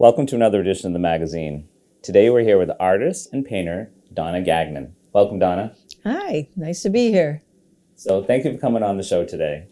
Welcome to another edition of the magazine. Today we're here with artist and painter Donna Gagnon. Welcome, Donna. Hi, nice to be here. So thank you for coming on the show today.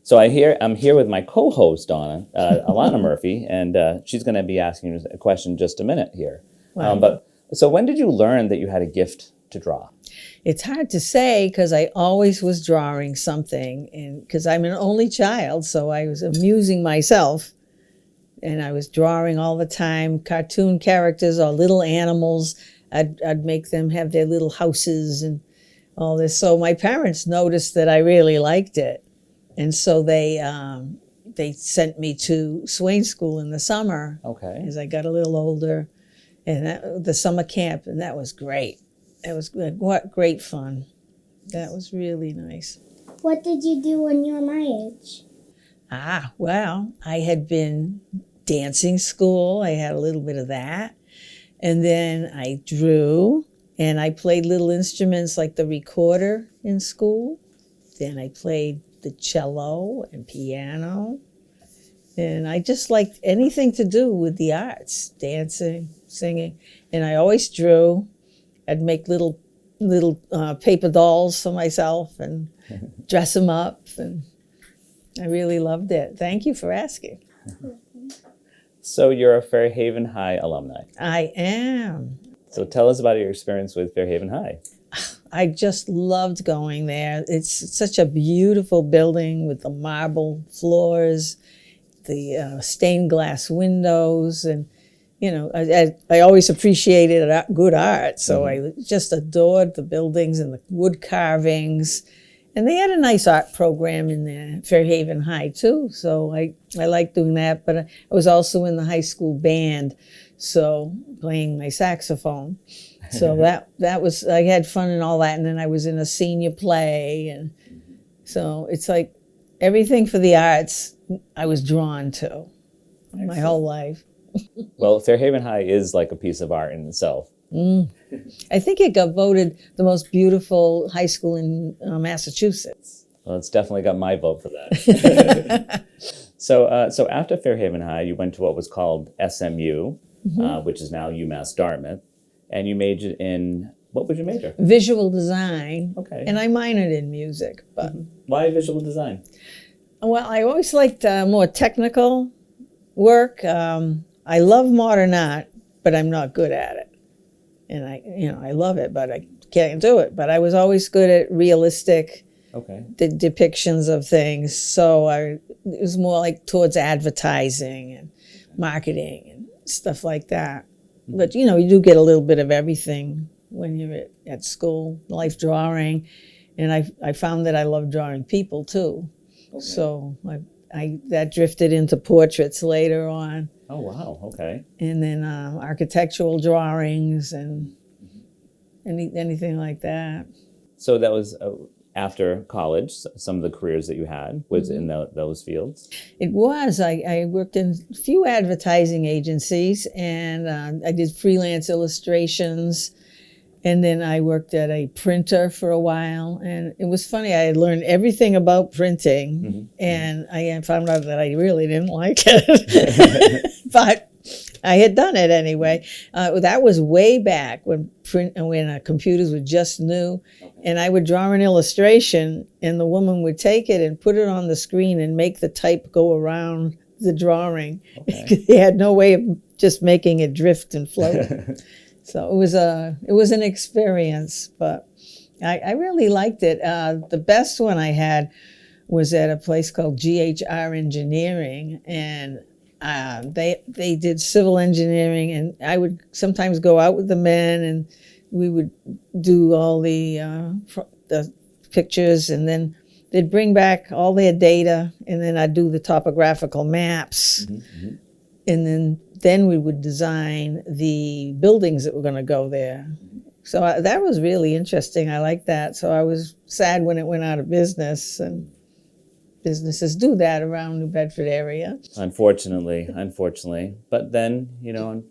So I'm here with my co-host, Donna, Alana Murphy, and she's going to be asking you a question in just a minute here. Wow. So when did you learn that you had a gift to draw? It's hard to say because I always was drawing something, and because I'm an only child, so I was amusing myself, and I was drawing all the time, cartoon characters or little animals. I'd make them have their little houses and all this. So my parents noticed that I really liked it, and so they sent me to Swain school in the summer. Okay. As I got a little older, and the summer camp, and that was great. It was good. What great fun. That was really nice. What did you do when you were my age? Well, I had been dancing school. I had a little bit of that. And then I drew, and I played little instruments like the recorder in school. Then I played the cello and piano. And I just liked anything to do with the arts, dancing, singing. And I always drew. I'd make little paper dolls for myself and dress them up. And I really loved it. Thank you for asking. So you're a Fairhaven High alumni. I am. So tell us about your experience with Fairhaven High. I just loved going there. It's such a beautiful building with the marble floors, the stained glass windows, and you know, I always appreciated good art, so I just adored the buildings and the wood carvings. And they had a nice art program in there, Fairhaven High too, so I liked doing that. But I was also in the high school band, so playing my saxophone. So that was, I had fun and all that. And then I was in a senior play, and so it's like everything for the arts I was drawn to my whole life. Well, Fairhaven High is like a piece of art in itself. I think it got voted the most beautiful high school in Massachusetts. Well, it's definitely got my vote for that. So after Fairhaven High, you went to what was called SMU, which is now UMass Dartmouth, and you majored in, what was your major? Visual design. Okay. And I minored in music. But why visual design? Well, I always liked more technical work. I love modern art, but I'm not good at it. And I love it, but I can't do it. But I was always good at realistic depictions of things. So it was more like towards advertising and marketing and stuff like that. But, you do get a little bit of everything when you're at school, life drawing. And I found that I love drawing people too. Okay. So that drifted into portraits later on. Oh, wow. Okay. And then architectural drawings and anything like that. So that was after college, some of the careers that you had was in those fields? It was. I worked in a few advertising agencies, and I did freelance illustrations. And then I worked at a printer for a while, and it was funny. I had learned everything about printing, and I found out that I really didn't like it. But I had done it anyway. That was way back when computers were just new, and I would draw an illustration, and the woman would take it and put it on the screen and make the type go around the drawing. Okay. They had no way of just making it drift and float. So it was an experience, but I really liked it. The best one I had was at a place called GHR Engineering, and they did civil engineering, and I would sometimes go out with the men, and we would do all the pictures, and then they'd bring back all their data, and then I'd do the topographical maps, and then we would design the buildings that were going to go there. So that was really interesting. I liked that. So I was sad when it went out of business, and businesses do that around New Bedford area. Unfortunately. But then,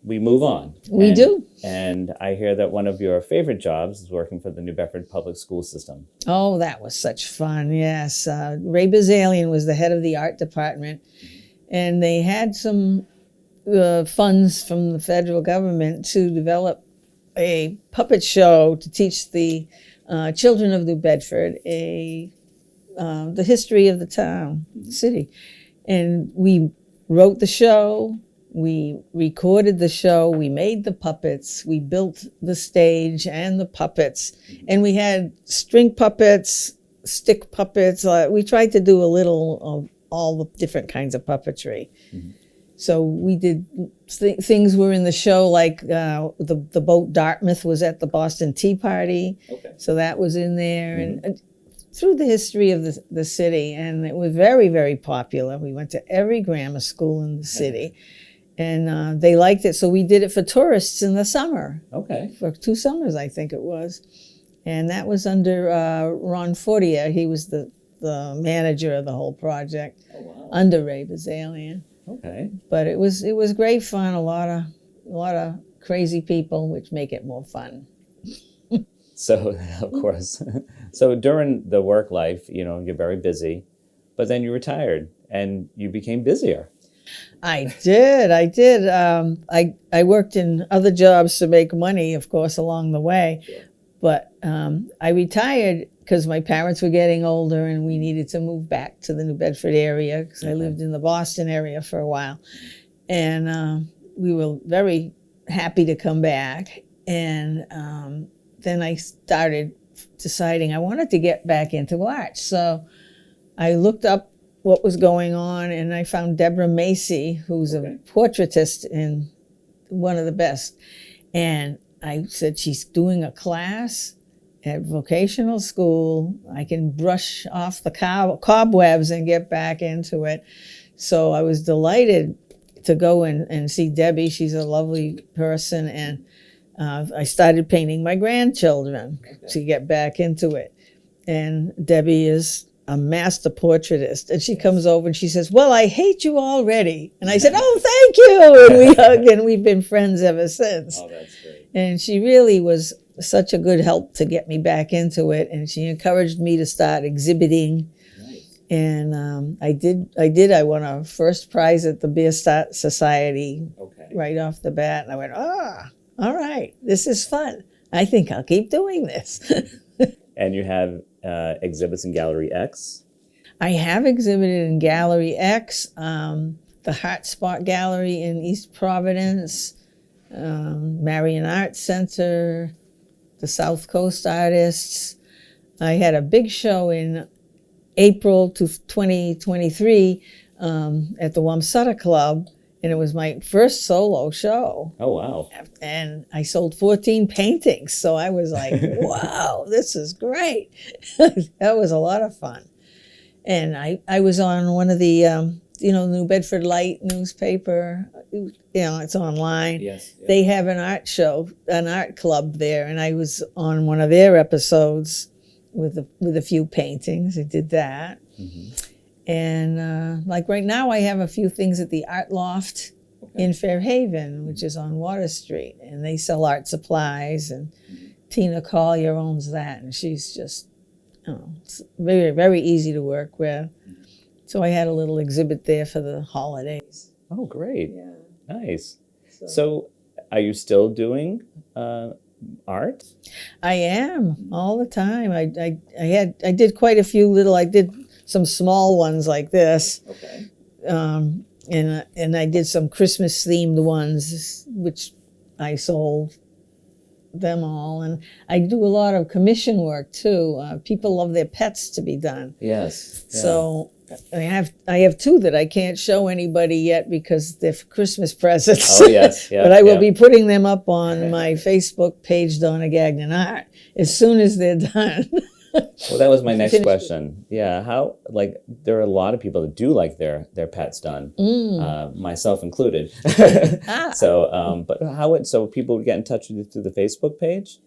we move on. We do. And I hear that one of your favorite jobs is working for the New Bedford public school system. Oh, that was such fun, yes. Ray Bazalian was the head of the art department, and they had some funds from the federal government to develop a puppet show to teach the children of New Bedford the history of the town, city. And we wrote the show, we recorded the show, we made the puppets, we built the stage and the puppets, and we had string puppets, stick puppets. We tried to do a little of all the different kinds of puppetry. Mm-hmm. So we did things were in the show, like the boat Dartmouth was at the Boston Tea Party. Okay. So that was in there. Mm-hmm. And through the history of the city, and it was very, very popular. We went to every grammar school in the city, and they liked it. So we did it for tourists in the summer. Okay. For 2 summers, I think it was. And that was under Ron Fortier. He was the manager of the whole project. Oh, wow. Under Ray Bazalian. Okay. But it was great fun. A lot of crazy people, which make it more fun. So, of course. So during the work life, you're very busy, but then you retired and you became busier. I did. I worked in other jobs to make money, of course, along the way. Sure. But I retired because my parents were getting older and we needed to move back to the New Bedford area because I lived in the Boston area for a while. And we were very happy to come back. And then I started deciding I wanted to get back into art. So I looked up what was going on, and I found Deborah Macy, who's a portraitist and one of the best. And I said, she's doing a class at vocational school. I can brush off the cobwebs and get back into it. So I was delighted to go and see Debbie. She's a lovely person. And I started painting my grandchildren to get back into it. And Debbie is a master portraitist. And she comes over and she says, well, I hate you already. And I said, oh, thank you. And we hugged, and we've been friends ever since. Oh, that's great. And she really was such a good help to get me back into it. And she encouraged me to start exhibiting. Nice. And I did. I won a first prize at the Beer Society right off the bat. And I went, all right, this is fun. I think I'll keep doing this. And you have exhibits in Gallery X? I have exhibited in Gallery X, the Heart Spot Gallery in East Providence, Marion Art Center, the South Coast Artists. I had a big show in April 2023 at the Wamsutta Club. And it was my first solo show. Oh, wow. And I sold 14 paintings. So I was like, wow, this is great. That was a lot of fun. And I was on one of the, New Bedford Light newspaper. It's online. Yes. Yeah. They have an art show, an art club there. And I was on one of their episodes with a few paintings. I did that. Mm-hmm. And like right now, I have a few things at the Art Loft in Fairhaven, which is on Water Street, and they sell art supplies. And Tina Collier owns that, and she's just, it's very, very easy to work with. So I had a little exhibit there for the holidays. Oh, great! Yeah, nice. So are you still doing art? I am all the time. I did quite a few little. I did some small ones like this. Okay. And I did some Christmas themed ones, which I sold them all. And I do a lot of commission work too. People love their pets to be done. Yes. Yeah. So I have 2 that I can't show anybody yet because they're for Christmas presents. Oh, yes. Yeah, but I will be putting them up on my Facebook page, Donna Gagnon Art, as soon as they're done. Well, that was my next question. Yeah, there are a lot of people that do like their pets done, myself included. So people would get in touch with you through the Facebook page?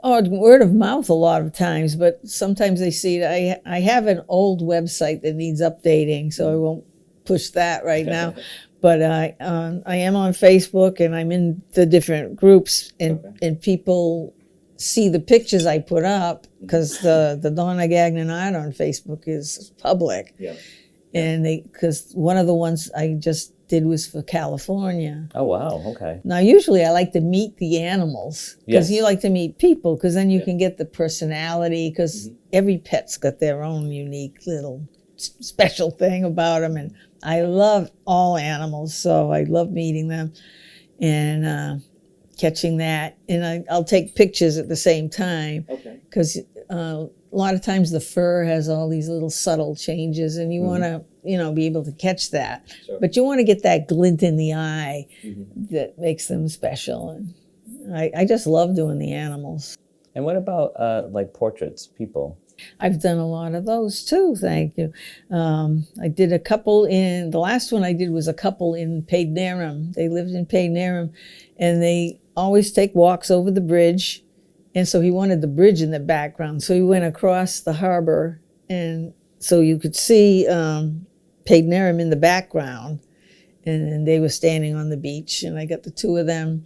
Oh, word of mouth a lot of times, but sometimes they see it. I have an old website that needs updating, so I won't push that right now. But I am on Facebook, and I'm in the different groups, and people see the pictures I put up because the Donna Gagnon Art on Facebook is public. Yeah. And because one of the ones I just did was for California. Oh, wow. Okay. Now, usually I like to meet the animals because Yes. you like to meet people because then you can get the personality because every pet's got their own unique little special thing about them. And I love all animals, so I love meeting them and catching that. And I'll take pictures at the same time Okay. because a lot of times the fur has all these little subtle changes and you want to, be able to catch that. Sure. But you want to get that glint in the eye that makes them special. And I just love doing the animals. And what about like portraits, people? I've done a lot of those too, thank you. I did a couple the last one I did was a couple in Paidnaram. They lived in Paidnaram and they always take walks over the bridge. And so he wanted the bridge in the background. So he went across the harbor and so you could see Paidnaram in the background. And they were standing on the beach and I got the two of them.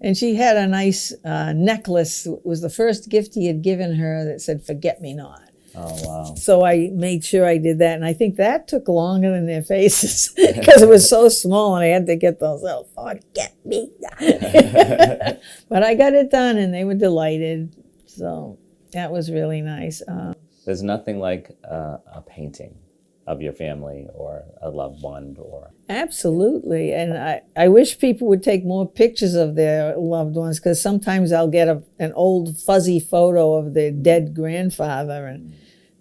And she had a nice necklace. It was the first gift he had given her that said, "Forget me not." Oh, wow. So I made sure I did that. And I think that took longer than their faces because it was so small and I had to get those, "Oh, forget me not." But I got it done and they were delighted. So that was really nice. There's nothing like a painting of your family or a loved one or... Absolutely. And I wish people would take more pictures of their loved ones because sometimes I'll get an old fuzzy photo of their dead grandfather and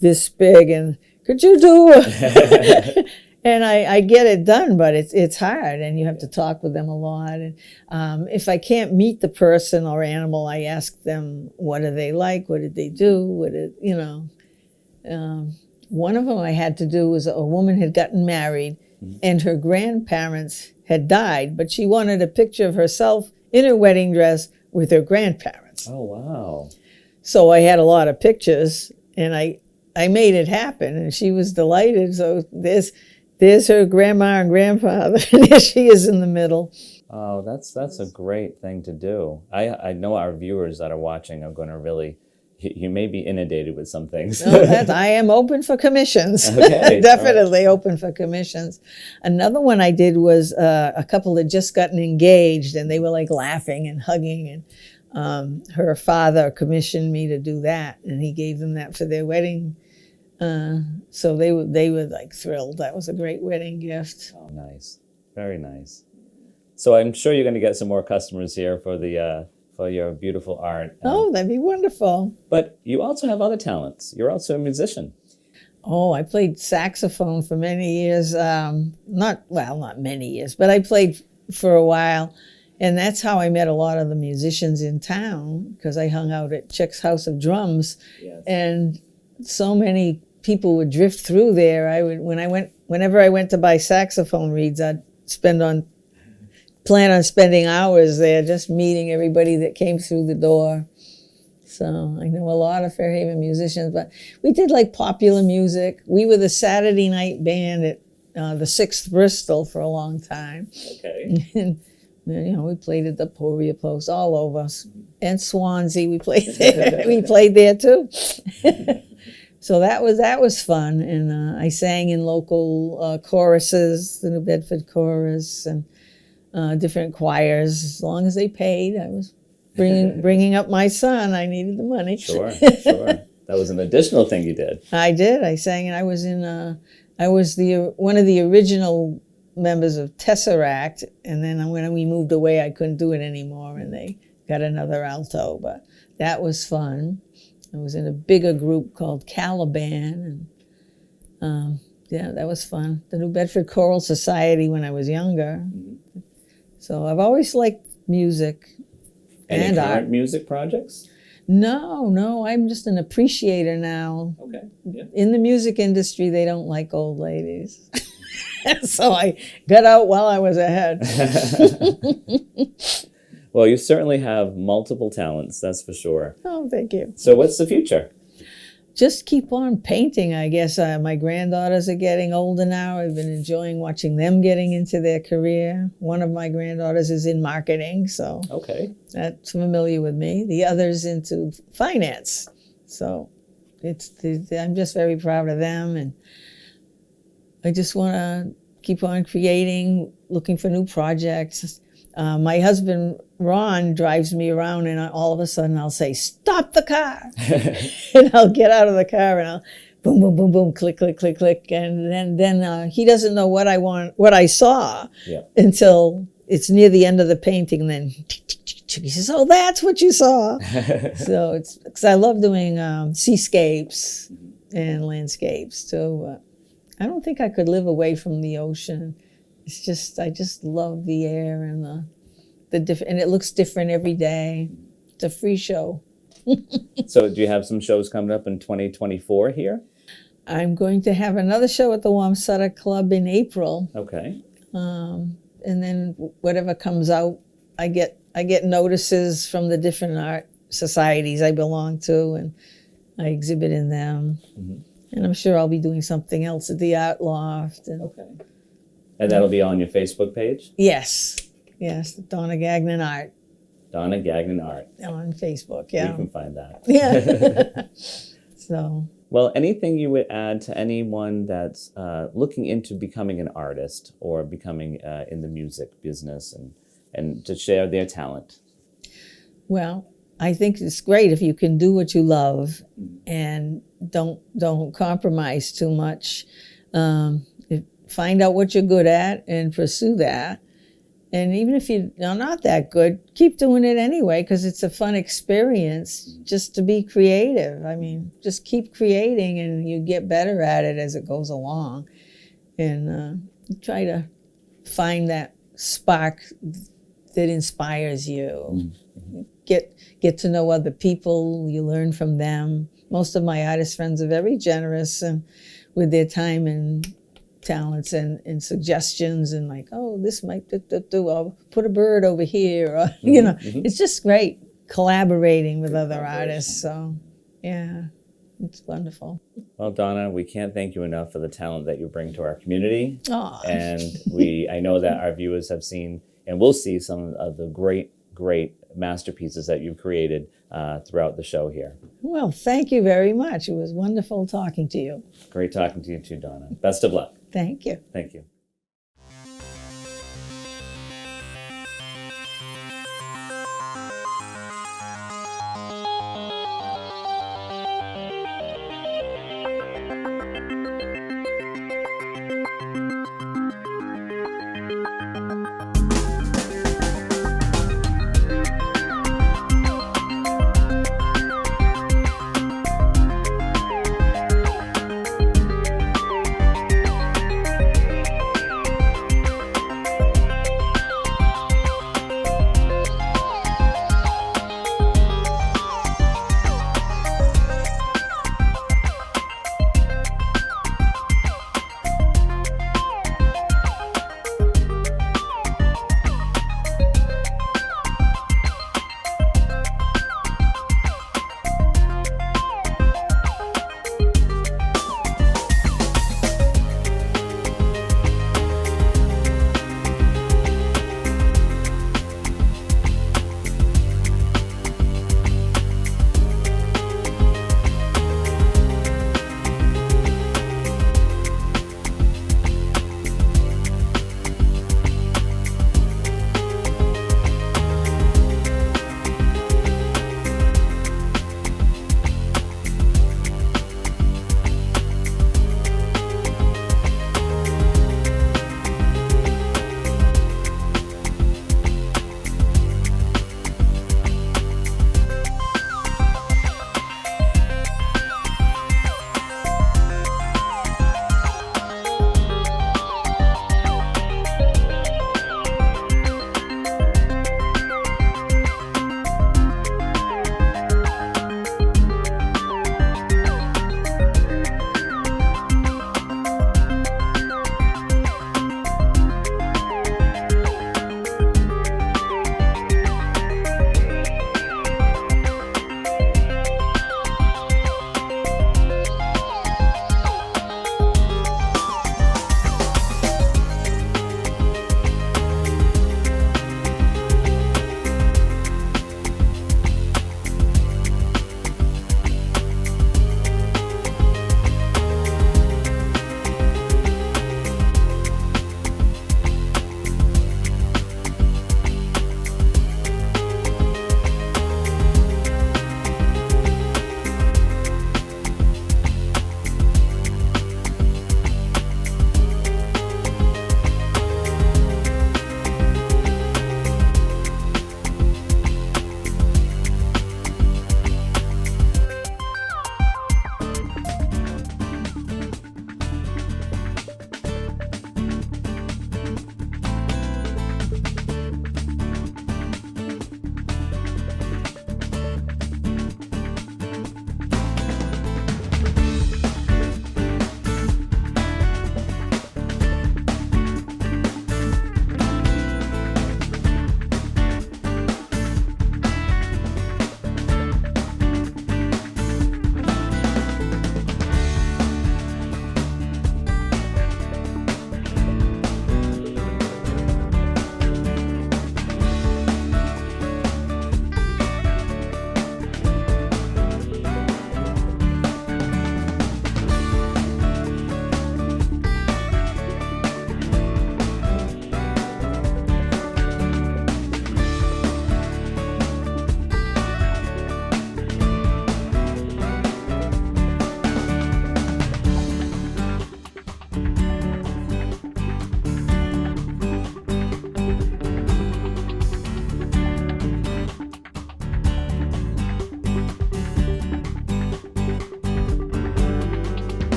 this big and could you do it? And I get it done, but it's hard and you have to talk with them a lot. And if I can't meet the person or animal, I ask them, what do they like? What did they do? One of them I had to do was a woman had gotten married and her grandparents had died, but she wanted a picture of herself in her wedding dress with her grandparents. Oh, wow. So I had a lot of pictures and I made it happen and she was delighted. So there's her grandma and grandfather and there she is in the middle. Oh, that's a great thing to do. I know our viewers that are watching are going to really... You may be inundated with some things. I am open for commissions. Okay. Definitely open for commissions. Another one I did was a couple that just gotten engaged and they were like laughing and hugging and her father commissioned me to do that and he gave them that for their wedding. So they were like thrilled. That was a great wedding gift. Oh, nice. Very nice. So I'm sure you're going to get some more customers here for your beautiful art. Oh, that'd be wonderful. But you also have other talents. You're also a musician. Oh, I played saxophone for many years. Not many years, but I played for a while. And that's how I met a lot of the musicians in town because I hung out at Chick's House of Drums. Yes. And so many people would drift through there. Whenever I went to buy saxophone reeds, I'd plan on spending hours there just meeting everybody that came through the door. So I know a lot of Fairhaven musicians, but we did like popular music. We were the Saturday night band at the 6th Bristol for a long time. Okay. And, we played at the Poria Post all over. And Swansea, we played there. We played there too. So that was fun. And I sang in local choruses, the New Bedford Chorus, and different choirs. As long as they paid, I was bringing up my son. I needed the money. Sure. That was an additional thing you did. I did. I sang, and I was one of the original members of Tesseract. And then when we moved away, I couldn't do it anymore, and they got another alto. But that was fun. I was in a bigger group called Caliban, and that was fun. The New Bedford Choral Society when I was younger. So I've always liked music Any and current art. music projects? No, I'm just an appreciator now. Okay. Yeah. In the music industry, they don't like old ladies. So I got out while I was ahead. Well, you certainly have multiple talents, that's for sure. Oh, thank you. So what's the future? Just keep on painting, I guess. My granddaughters are getting older now. I've been enjoying watching them getting into their career. One of my granddaughters is in marketing, so Okay. that's familiar with me. The other's into finance. So I'm just very proud of them, and I just want to keep on creating, looking for new projects. My husband, Ron, drives me around, and all of a sudden I'll say, "Stop the car." And I'll get out of the car and I'll boom, boom, boom, boom, click, click, click, click. And then he doesn't know what I saw until it's near the end of the painting. And then he says, "Oh, that's what you saw." So it's because I love doing seascapes and landscapes. So I don't think I could live away from the ocean. It's just, I just love the air and the different, and it looks different every day. It's a free show. So do you have some shows coming up in 2024 here? I'm going to have another show at the Wamsutta Club in April. Okay. And then whatever comes out, I get notices from the different art societies I belong to, and I exhibit in them. Mm-hmm. And I'm sure I'll be doing something else at the Art Loft. Okay. And that'll be on your Facebook page? Yes, Donna Gagnon Art. Donna Gagnon Art. On Facebook, yeah. You can find that. Yeah. So. Well, anything you would add to anyone that's looking into becoming an artist or becoming in the music business and to share their talent? Well, I think it's great if you can do what you love and don't compromise too much. Find out what you're good at and pursue that. And even if you're not that good, keep doing it anyway, because it's a fun experience just to be creative. I mean, just keep creating and you get better at it as it goes along. And try to find that spark that inspires you. Mm-hmm. Get to know other people, you learn from them. Most of my artist friends are very generous with their time and talents and suggestions, and like, oh, this might do. I'll put a bird over here, or it's just great collaborating with other artists. So yeah, it's wonderful. Well, Donna, we can't thank you enough for the talent that you bring to our community. Aww. And I know that our viewers have seen and will see some of the great masterpieces that you've created throughout the show here. Well, thank you very much. It was wonderful talking to you. Great talking to you too, Donna. Best of luck. Thank you. Thank you.